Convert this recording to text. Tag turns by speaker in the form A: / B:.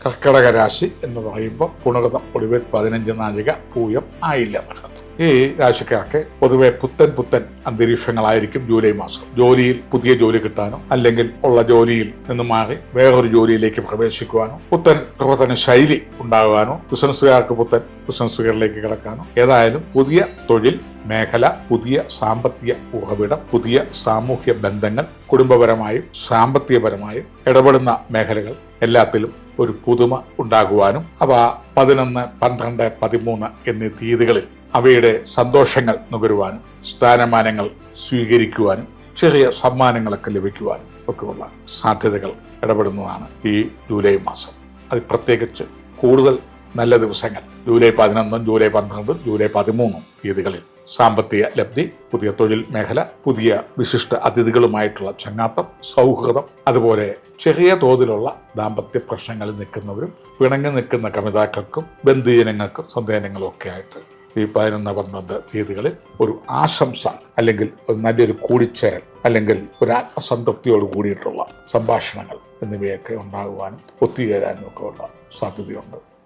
A: കർക്കടക രാശി എന്ന് പറയുമ്പോൾ പുണർതം ഒടുവിൽ 15 നാഴിക പൂയം ആയില്ല നക്ഷത്രം. ഈ രാശിക്കാർക്ക് പൊതുവെ പുത്തൻ അന്തരീക്ഷങ്ങളായിരിക്കും ജൂലൈ മാസം. ജോലിയിൽ പുതിയ ജോലി കിട്ടാനോ അല്ലെങ്കിൽ ഉള്ള ജോലിയിൽ നിന്ന് മാറി വേറൊരു ജോലിയിലേക്ക് പ്രവേശിക്കുവാനോ പുത്തൻ പ്രവർത്തന ശൈലി ഉണ്ടാകാനോ ബിസിനസ്സുകാർക്ക് പുത്തൻ ബിസിനസ്സുകളിലേക്ക് കിടക്കാനോ ഏതായാലും പുതിയ തൊഴിൽ മേഖല, പുതിയ സാമ്പത്തിക ഉറവിടം, പുതിയ സാമൂഹ്യ ബന്ധങ്ങൾ, കുടുംബപരമായും സാമ്പത്തികപരമായും ഇടപെടുന്ന മേഖലകൾ എല്ലാത്തിലും ഒരു പുതുമ ഉണ്ടാകുവാനും അവ 11, 12, 13 എന്നീ തീയതികളിൽ അവയുടെ സന്തോഷങ്ങൾ നുകരുവാനും സ്ഥാനമാനങ്ങൾ സ്വീകരിക്കുവാനും ചെറിയ സമ്മാനങ്ങളൊക്കെ ലഭിക്കുവാനും ഒക്കെയുള്ള സാധ്യതകൾ ഇടപെടുന്നതാണ് ഈ ജൂലൈ മാസം. അത് പ്രത്യേകിച്ച് കൂടുതൽ നല്ല ദിവസങ്ങൾ ജൂലൈ 11, ജൂലൈ 12, ജൂലൈ 13 തീയതികളിൽ സാമ്പത്തിക ലബ്ധി, പുതിയ തൊഴിൽ മേഖല, പുതിയ വിശിഷ്ട അതിഥികളുമായിട്ടുള്ള ചങ്ങാത്തം, സൗഹൃദം, അതുപോലെ ചെറിയ തോതിലുള്ള ദാമ്പത്യ പ്രശ്നങ്ങളിൽ നിൽക്കുന്നവരും പിണങ്ങി നിൽക്കുന്ന കമിതാക്കൾക്കും ബന്ധുജനങ്ങൾക്കും സന്താനങ്ങളും ഒക്കെ ആയിട്ട് ഈ 11, 12 തീയതികളിൽ ഒരു ആശംസ അല്ലെങ്കിൽ ഒരു നല്ലൊരു കൂടിച്ചേരൽ അല്ലെങ്കിൽ ഒരു ആത്മസംതൃപ്തിയോട് കൂടിയിട്ടുള്ള സംഭാഷണങ്ങൾ എന്നിവയൊക്കെ ഉണ്ടാകുവാനും ഒത്തുചേരാനും ഒക്കെ ഉള്ള സാധ്യതയുണ്ട്.